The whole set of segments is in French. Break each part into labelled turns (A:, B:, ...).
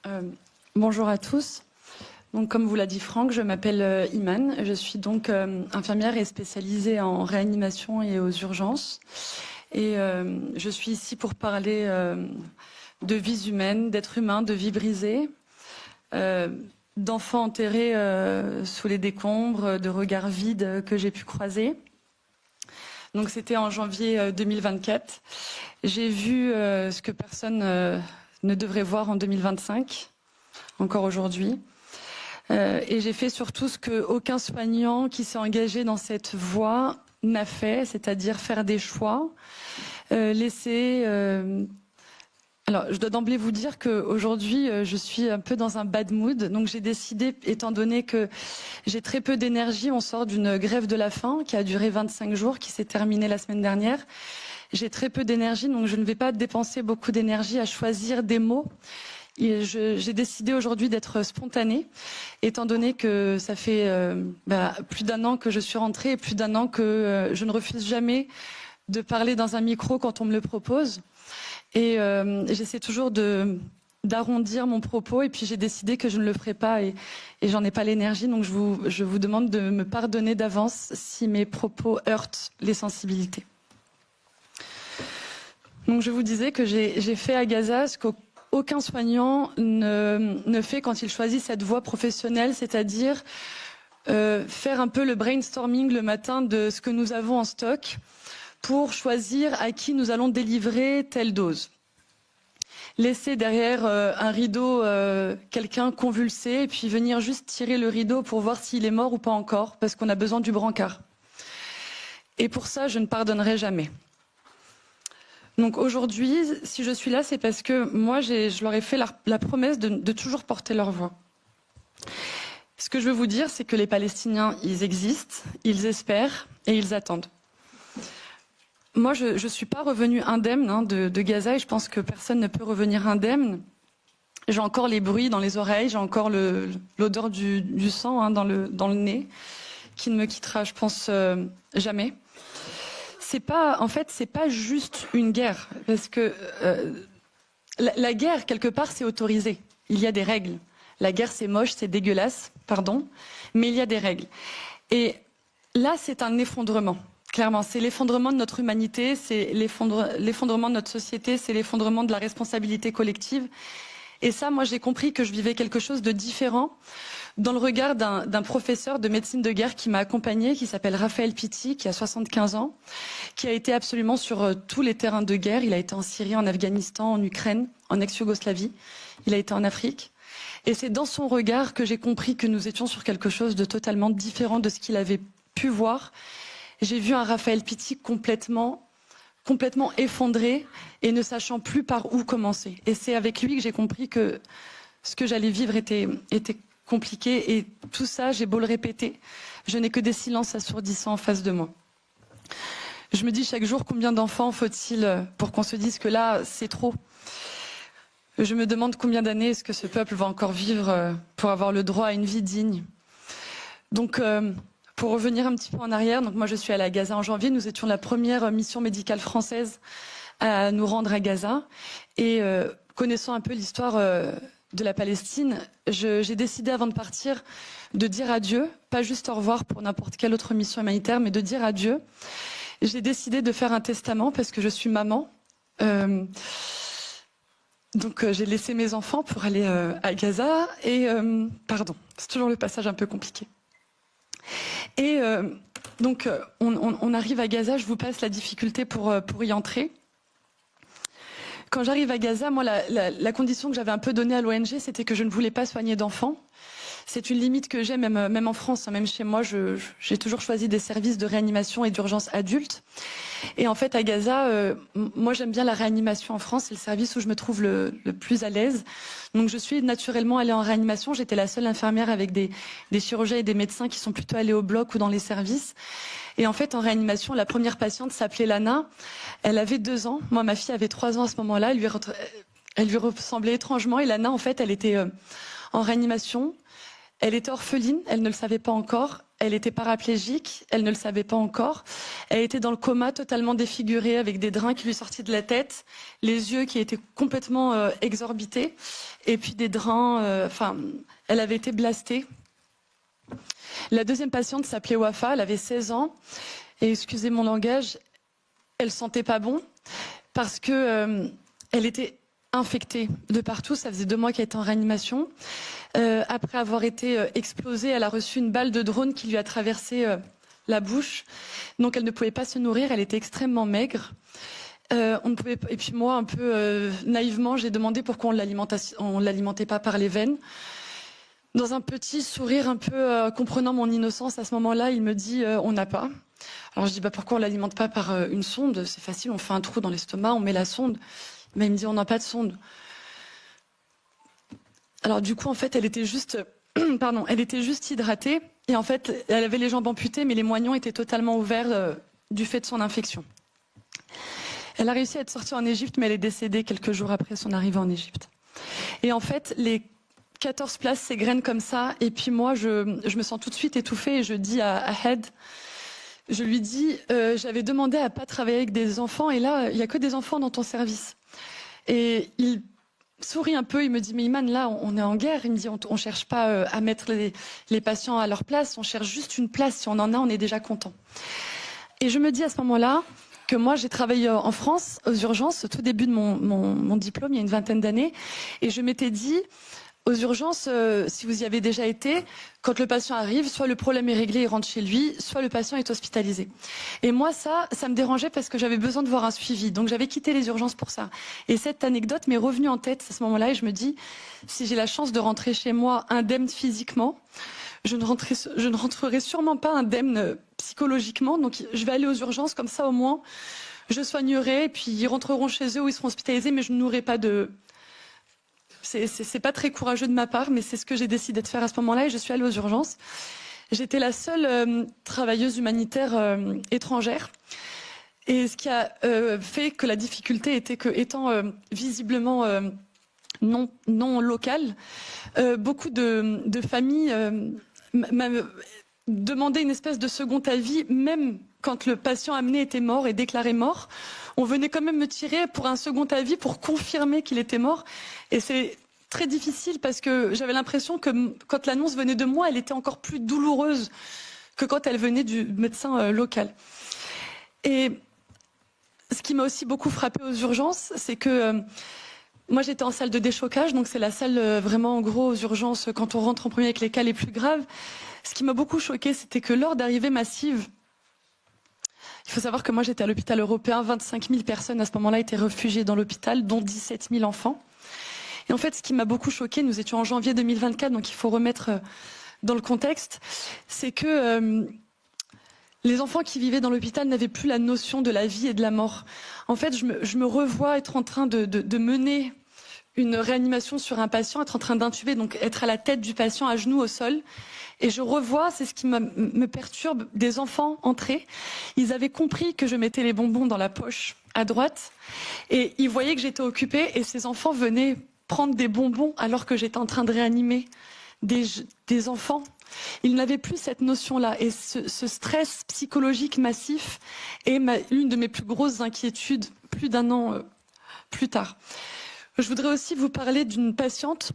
A: Euh, Bonjour à tous. Donc, comme vous l'a dit Franck, je m'appelle Iman. Je suis donc infirmière et spécialisée en réanimation et aux urgences. Et je suis ici pour parler de vies humaines, d'êtres humains, de vies brisées, d'enfants enterrés sous les décombres, de regards vides que j'ai pu croiser. Donc c'était en janvier 2024. J'ai vu ce que personne ne devrait voir en 2025, encore aujourd'hui. Et j'ai fait surtout ce qu'aucun soignant qui s'est engagé dans cette voie n'a fait, c'est-à-dire faire des choix, laisser... Alors, je dois d'emblée vous dire qu'aujourd'hui, je suis un peu dans un bad mood. Donc, j'ai décidé, étant donné que j'ai très peu d'énergie, on sort d'une grève de la faim qui a duré 25 jours, qui s'est terminée la semaine dernière. J'ai très peu d'énergie, donc je ne vais pas dépenser beaucoup d'énergie à choisir des mots. J'ai décidé aujourd'hui d'être spontanée, étant donné que ça fait plus d'1 an que je suis rentrée et plus d'1 an que je ne refuse jamais de parler dans un micro quand on me le propose. Et j'essaie toujours d'arrondir mon propos, et puis j'ai décidé que je ne le ferai pas et j'en ai pas l'énergie, donc je vous demande de me pardonner d'avance si mes propos heurtent les sensibilités. Donc je vous disais que j'ai fait à Gaza ce qu'aucun soignant ne fait quand il choisit cette voie professionnelle, c'est-à-dire faire un peu le brainstorming le matin de ce que nous avons en stock pour choisir à qui nous allons délivrer telle dose. Laisser derrière un rideau quelqu'un convulsé et puis venir juste tirer le rideau pour voir s'il est mort ou pas encore, parce qu'on a besoin du brancard. Et pour ça, je ne pardonnerai jamais. Donc aujourd'hui, si je suis là, c'est parce que moi, je leur ai fait la promesse de toujours porter leur voix. Ce que je veux vous dire, c'est que les Palestiniens, ils existent, ils espèrent et ils attendent. Moi, je ne suis pas revenue indemne de Gaza, et je pense que personne ne peut revenir indemne. J'ai encore les bruits dans les oreilles, j'ai encore l'odeur du sang dans le nez, qui ne me quittera, je pense, jamais. En fait, c'est pas juste une guerre, parce que la guerre, quelque part, c'est autorisé. Il y a des règles. La guerre, c'est moche, c'est dégueulasse, pardon, mais il y a des règles. Et là, c'est un effondrement. Clairement, c'est l'effondrement de notre humanité, c'est l'effondrement de notre société, c'est l'effondrement de la responsabilité collective. Et ça, moi, j'ai compris que je vivais quelque chose de différent dans le regard d'un professeur de médecine de guerre qui m'a accompagnée, qui s'appelle Raphaël Pitti, qui a 75 ans, qui a été absolument sur tous les terrains de guerre. Il a été en Syrie, en Afghanistan, en Ukraine, en ex-Yougoslavie. Il a été en Afrique. Et c'est dans son regard que j'ai compris que nous étions sur quelque chose de totalement différent de ce qu'il avait pu voir. J'ai vu un Raphaël Pitti complètement effondré et ne sachant plus par où commencer. Et c'est avec lui que j'ai compris que ce que j'allais vivre était compliqué. Et tout ça, j'ai beau le répéter, je n'ai que des silences assourdissants en face de moi. Je me dis chaque jour combien d'enfants faut-il pour qu'on se dise que là, c'est trop. Je me demande combien d'années est-ce que ce peuple va encore vivre pour avoir le droit à une vie digne. Donc... Pour revenir un petit peu en arrière, donc moi je suis allée à Gaza en janvier, nous étions la première mission médicale française à nous rendre à Gaza. Et connaissant un peu l'histoire de la Palestine, j'ai décidé avant de partir de dire adieu, pas juste au revoir pour n'importe quelle autre mission humanitaire, mais de dire adieu. J'ai décidé de faire un testament parce que je suis maman. Donc j'ai laissé mes enfants pour aller à Gaza et pardon, c'est toujours le passage un peu compliqué. Et donc, on arrive à Gaza, je vous passe la difficulté pour y entrer. Quand j'arrive à Gaza, moi, la condition que j'avais un peu donnée à l'ONG, c'était que je ne voulais pas soigner d'enfants. C'est une limite que j'ai, même en France, même chez moi, j'ai toujours choisi des services de réanimation et d'urgence adultes. Et en fait, à Gaza, moi, j'aime bien la réanimation en France, c'est le service où je me trouve le plus à l'aise. Donc, je suis naturellement allée en réanimation. J'étais la seule infirmière avec des chirurgiens et des médecins qui sont plutôt allés au bloc ou dans les services. Et en fait, en réanimation, la première patiente s'appelait Lana. Elle avait 2 ans. Moi, ma fille avait 3 ans à ce moment-là. Elle lui ressemblait étrangement. Et Lana, en fait, elle était en réanimation. Elle était orpheline, elle ne le savait pas encore. elle était paraplégique, elle ne le savait pas encore. Elle était dans le coma, totalement défigurée, avec des drains qui lui sortaient de la tête, les yeux qui étaient complètement exorbités, et puis des drains, elle avait été blastée. La deuxième patiente s'appelait Wafa, elle avait 16 ans, et excusez mon langage, elle sentait pas bon, parce que elle était infectée de partout, ça faisait 2 mois qu'elle était en réanimation. Après avoir été explosée, elle a reçu une balle de drone qui lui a traversé la bouche. Donc elle ne pouvait pas se nourrir, elle était extrêmement maigre. On ne pouvait... Et puis moi, un peu naïvement, j'ai demandé pourquoi on l'alimentait pas par les veines. Dans un petit sourire un peu comprenant mon innocence, à ce moment-là, il me dit on n'a pas. Alors je dis pourquoi on l'alimente pas par une sonde? C'est facile, on fait un trou dans l'estomac, on met la sonde. Mais il me dit on n'a pas de sonde. Alors du coup, en fait, elle était juste hydratée. Et en fait, elle avait les jambes amputées, mais les moignons étaient totalement ouverts du fait de son infection. Elle a réussi à être sortie en Égypte, mais elle est décédée quelques jours après son arrivée en Égypte. Et en fait, les 14 places s'égrènent comme ça. Et puis moi, je me sens tout de suite étouffée et je dis à Head, je lui dis, j'avais demandé à pas travailler avec des enfants et là, il y a que des enfants dans ton service. Et il sourit un peu, il me dit, mais Iman, là, on est en guerre. Il me dit, on cherche pas à mettre les patients à leur place, on cherche juste une place. Si on en a, on est déjà content. Et je me dis à ce moment-là que moi, j'ai travaillé en France, aux urgences, au tout début de mon diplôme, il y a une vingtaine d'années. Et je m'étais dit, aux urgences, si vous y avez déjà été, quand le patient arrive, soit le problème est réglé, il rentre chez lui, soit le patient est hospitalisé. Et moi, ça me dérangeait parce que j'avais besoin de voir un suivi. Donc j'avais quitté les urgences pour ça. Et cette anecdote m'est revenue en tête à ce moment-là et je me dis, si j'ai la chance de rentrer chez moi indemne physiquement, je ne rentrerai sûrement pas indemne psychologiquement. Donc je vais aller aux urgences, comme ça au moins, je soignerai, et puis ils rentreront chez eux ou ils seront hospitalisés, mais je n'aurai pas de... C'est pas très courageux de ma part, mais c'est ce que j'ai décidé de faire à ce moment-là et je suis allée aux urgences. J'étais la seule travailleuse humanitaire étrangère. Et ce qui a fait que la difficulté était que, étant visiblement non locale, beaucoup de familles m'avaient demandé une espèce de second avis, même quand le patient amené était mort et déclaré mort. On venait quand même me tirer pour un second avis pour confirmer qu'il était mort. Et c'est très difficile parce que j'avais l'impression que quand l'annonce venait de moi, elle était encore plus douloureuse que quand elle venait du médecin local. Et ce qui m'a aussi beaucoup frappée aux urgences, c'est que moi j'étais en salle de déchocage, donc c'est la salle vraiment en gros aux urgences quand on rentre en premier avec les cas les plus graves. Ce qui m'a beaucoup choquée, c'était que lors d'arrivées massives, il faut savoir que moi j'étais à l'hôpital européen, 25 000 personnes à ce moment-là étaient réfugiées dans l'hôpital, dont 17 000 enfants. Et en fait, ce qui m'a beaucoup choquée, nous étions en janvier 2024, donc il faut remettre dans le contexte, c'est que les enfants qui vivaient dans l'hôpital n'avaient plus la notion de la vie et de la mort. En fait, je me revois être en train de mener une réanimation sur un patient, être en train d'intuber, donc être à la tête du patient à genoux au sol. Et je revois, c'est ce qui me perturbe, des enfants entrés. Ils avaient compris que je mettais les bonbons dans la poche à droite et ils voyaient que j'étais occupée et ces enfants venaient prendre des bonbons alors que j'étais en train de réanimer des enfants. Ils n'avaient plus cette notion-là et ce stress psychologique massif est l'une de mes plus grosses inquiétudes plus d'un an plus tard. Je voudrais aussi vous parler d'une patiente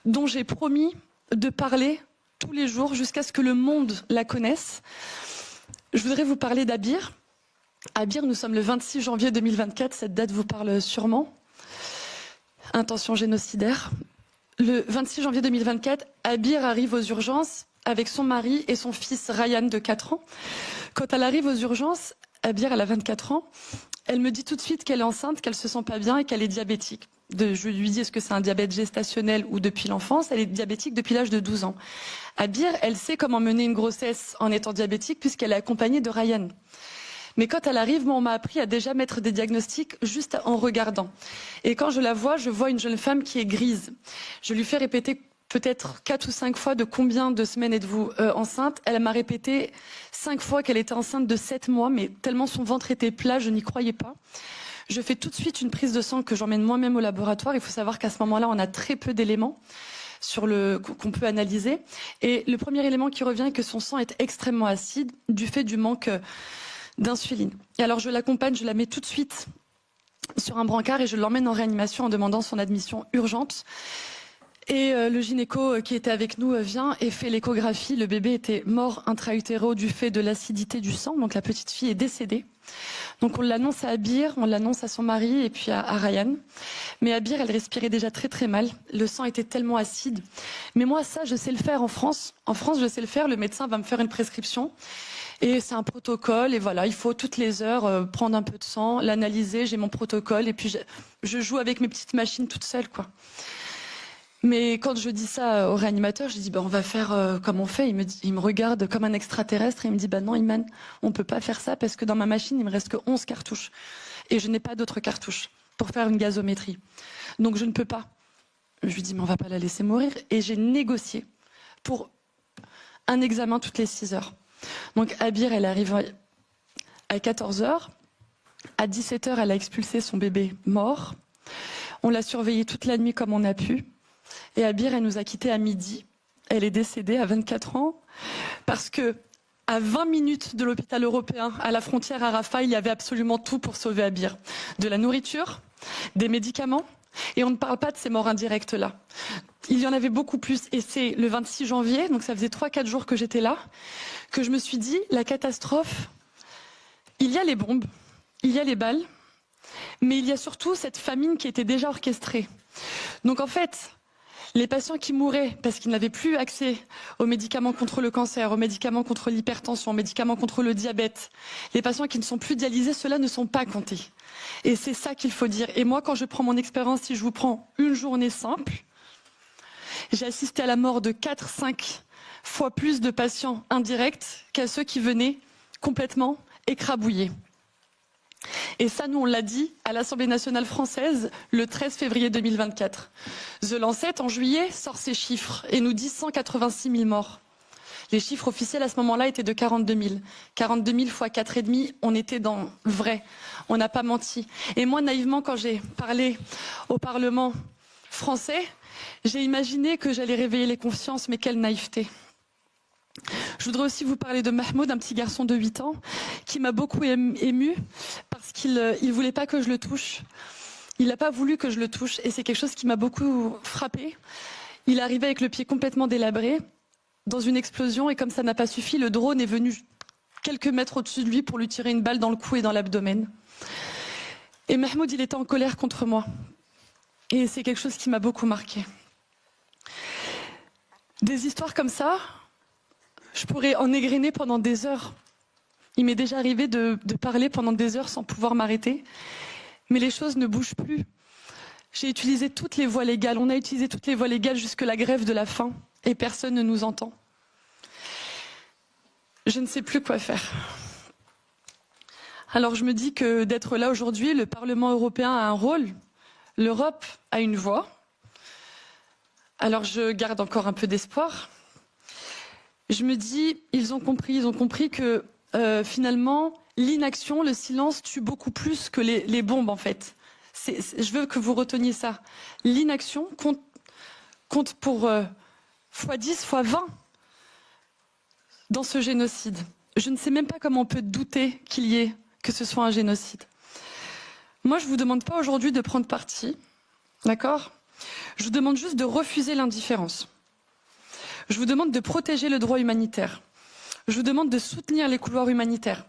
A: dont j'ai promis de parler tous les jours jusqu'à ce que le monde la connaisse. Je voudrais vous parler d'Abir. Abir, nous sommes le 26 janvier 2024, cette date vous parle sûrement. Intention génocidaire. Le 26 janvier 2024, Abir arrive aux urgences avec son mari et son fils Ryan de 4 ans. Quand elle arrive aux urgences, Abir, elle a 24 ans, elle me dit tout de suite qu'elle est enceinte, qu'elle se sent pas bien et qu'elle est diabétique. Je lui dis est-ce que c'est un diabète gestationnel ou depuis l'enfance. Elle est diabétique depuis l'âge de 12 ans. Abir, elle sait comment mener une grossesse en étant diabétique puisqu'elle est accompagnée de Ryan. Mais quand elle arrive, moi, on m'a appris à déjà mettre des diagnostics juste en regardant. Et quand je la vois, je vois une jeune femme qui est grise. Je lui fais répéter peut-être 4 ou 5 fois de combien de semaines êtes-vous enceinte. Elle m'a répété 5 fois qu'elle était enceinte de 7 mois, mais tellement son ventre était plat, je n'y croyais pas. Je fais tout de suite une prise de sang que j'emmène moi-même au laboratoire. Il faut savoir qu'à ce moment-là, on a très peu d'éléments. qu'on peut analyser. Et le premier élément qui revient est que son sang est extrêmement acide du fait du manque d'insuline. Et alors je l'accompagne, je la mets tout de suite sur un brancard et je l'emmène en réanimation en demandant son admission urgente. Et le gynéco qui était avec nous vient et fait l'échographie. Le bébé était mort intra-utéro du fait de l'acidité du sang, donc la petite fille est décédée. Donc on l'annonce à Abir, on l'annonce à son mari et puis à Ryan. Mais Abir, elle respirait déjà très très mal. Le sang était tellement acide. Mais moi, ça, je sais le faire en France. En France, je sais le faire. Le médecin va me faire une prescription. Et c'est un protocole. Et voilà, il faut toutes les heures prendre un peu de sang, l'analyser. J'ai mon protocole. Et puis je joue avec mes petites machines toute seule, quoi. Mais quand je dis ça au réanimateur, je dis on va faire comme on fait. Il me regarde comme un extraterrestre et il me dit non Iman, on peut pas faire ça parce que dans ma machine il me reste que 11 cartouches et je n'ai pas d'autres cartouches pour faire une gazométrie. Donc je ne peux pas. Je lui dis mais on va pas la laisser mourir et j'ai négocié pour un examen toutes les 6 heures. Donc Abir, elle arrive à 14 heures. À 17 heures, elle a expulsé son bébé mort. On l'a surveillé toute la nuit comme on a pu. Et Abir, elle nous a quittés à midi. Elle est décédée à 24 ans parce que à 20 minutes de l'hôpital européen, à la frontière à Rafah, il y avait absolument tout pour sauver Abir. De la nourriture, des médicaments, et on ne parle pas de ces morts indirectes là. Il y en avait beaucoup plus, et c'est le 26 janvier, donc ça faisait 3-4 jours que j'étais là, que je me suis dit, la catastrophe, il y a les bombes, il y a les balles, mais il y a surtout cette famine qui était déjà orchestrée. Donc en fait, les patients qui mouraient parce qu'ils n'avaient plus accès aux médicaments contre le cancer, aux médicaments contre l'hypertension, aux médicaments contre le diabète, les patients qui ne sont plus dialysés, ceux-là ne sont pas comptés. Et c'est ça qu'il faut dire. Et moi, quand je prends mon expérience, si je vous prends une journée simple, j'ai assisté à la mort de 4-5 fois plus de patients indirects qu'à ceux qui venaient complètement écrabouillés. Et ça, nous, on l'a dit à l'Assemblée nationale française le 13 février 2024. The Lancet, en juillet, sort ces chiffres et nous dit 186 000 morts. Les chiffres officiels à ce moment-là étaient de 42 000. 42 000 fois 4,5, on était dans vrai. On n'a pas menti. Et moi, naïvement, quand j'ai parlé au Parlement français, j'ai imaginé que j'allais réveiller les consciences, mais quelle naïveté. Je voudrais aussi vous parler de Mahmoud, un petit garçon de 8 ans, qui m'a beaucoup émue parce qu'il ne voulait pas que je le touche. Il n'a pas voulu que je le touche et c'est quelque chose qui m'a beaucoup frappée. Il est arrivé avec le pied complètement délabré dans une explosion et comme ça n'a pas suffi, le drone est venu quelques mètres au-dessus de lui pour lui tirer une balle dans le cou et dans l'abdomen. Et Mahmoud, il était en colère contre moi. Et c'est quelque chose qui m'a beaucoup marqué. Des histoires comme ça, je pourrais en égrener pendant des heures. Il m'est déjà arrivé de parler pendant des heures sans pouvoir m'arrêter. Mais les choses ne bougent plus. J'ai utilisé toutes les voies légales. On a utilisé toutes les voies légales jusque la grève de la faim. Et personne ne nous entend. Je ne sais plus quoi faire. Alors je me dis que d'être là aujourd'hui, le Parlement européen a un rôle. L'Europe a une voix. Alors je garde encore un peu d'espoir. Je me dis, ils ont compris que finalement, l'inaction, le silence tue beaucoup plus que les bombes en fait. Je veux que vous reteniez ça. L'inaction compte pour x10, x20 dans ce génocide. Je ne sais même pas comment on peut douter que ce soit un génocide. Moi, je ne vous demande pas aujourd'hui de prendre parti, d'accord ? Je vous demande juste de refuser l'indifférence. Je vous demande de protéger le droit humanitaire. Je vous demande de soutenir les couloirs humanitaires.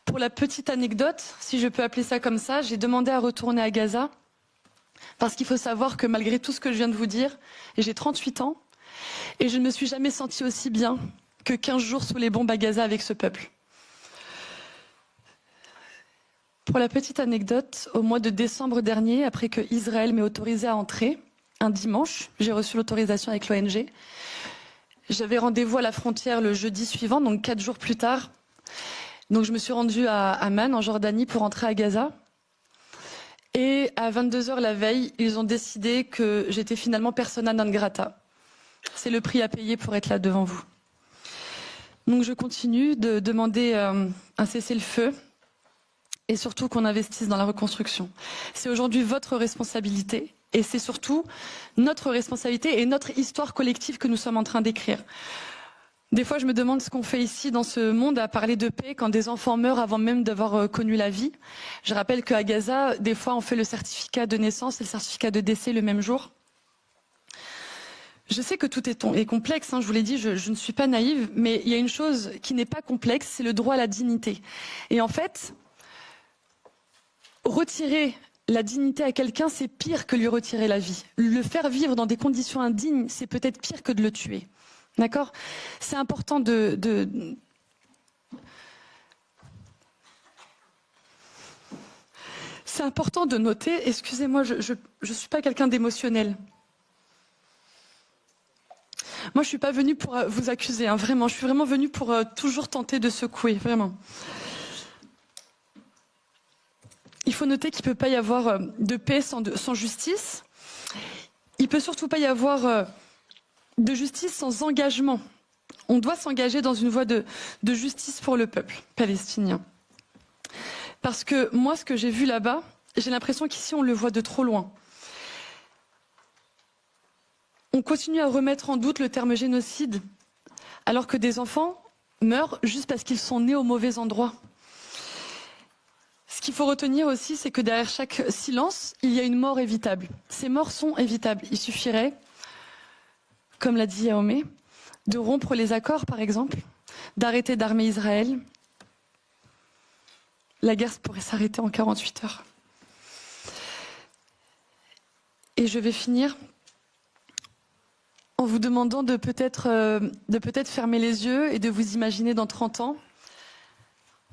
A: Pour la petite anecdote, si je peux appeler ça comme ça, j'ai demandé à retourner à Gaza parce qu'il faut savoir que malgré tout ce que je viens de vous dire, et j'ai 38 ans, et je ne me suis jamais sentie aussi bien que 15 jours sous les bombes à Gaza avec ce peuple. Pour la petite anecdote, au mois de décembre dernier, après que Israël m'ait autorisé à entrer, un dimanche, j'ai reçu l'autorisation avec l'ONG, j'avais rendez-vous à la frontière le jeudi suivant, donc 4 jours plus tard. Donc je me suis rendue à Amman, en Jordanie, pour entrer à Gaza. Et à 22 h la veille, ils ont décidé que j'étais finalement persona non grata. C'est le prix à payer pour être là devant vous. Donc je continue de demander un cessez-le-feu et surtout qu'on investisse dans la reconstruction. C'est aujourd'hui votre responsabilité Et c'est surtout notre responsabilité et notre histoire collective que nous sommes en train d'écrire. Des fois, je me demande ce qu'on fait ici dans ce monde à parler de paix quand des enfants meurent avant même d'avoir connu la vie. Je rappelle qu'à Gaza, des fois, on fait le certificat de naissance et le certificat de décès le même jour. Je sais que tout est complexe, hein, je vous l'ai dit, je ne suis pas naïve, mais il y a une chose qui n'est pas complexe, c'est le droit à la dignité. Et en fait, retirer la dignité à quelqu'un, c'est pire que lui retirer la vie. Le faire vivre dans des conditions indignes, c'est peut-être pire que de le tuer. D'accord ? C'est important C'est important de noter, excusez-moi, je suis pas quelqu'un d'émotionnel. Moi, je suis pas venue pour vous accuser, hein, vraiment. Je suis vraiment venue pour toujours tenter de secouer, vraiment. Il faut noter qu'il ne peut pas y avoir de paix sans justice. Il ne peut surtout pas y avoir de justice sans engagement. On doit s'engager dans une voie de justice pour le peuple palestinien. Parce que moi, ce que j'ai vu là-bas, j'ai l'impression qu'ici, on le voit de trop loin. On continue à remettre en doute le terme génocide, alors que des enfants meurent juste parce qu'ils sont nés au mauvais endroit. Ce qu'il faut retenir aussi, c'est que derrière chaque silence, il y a une mort évitable. Ces morts sont évitables. Il suffirait, comme l'a dit Yahomé, de rompre les accords, par exemple, d'arrêter d'armer Israël. La guerre pourrait s'arrêter en 48 heures. Et je vais finir en vous demandant de peut-être fermer les yeux et de vous imaginer dans 30 ans,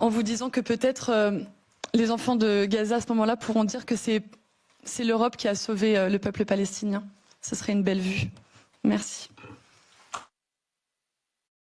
A: en vous disant que peut-être les enfants de Gaza à ce moment-là pourront dire que c'est l'Europe qui a sauvé le peuple palestinien. Ce serait une belle vue. Merci.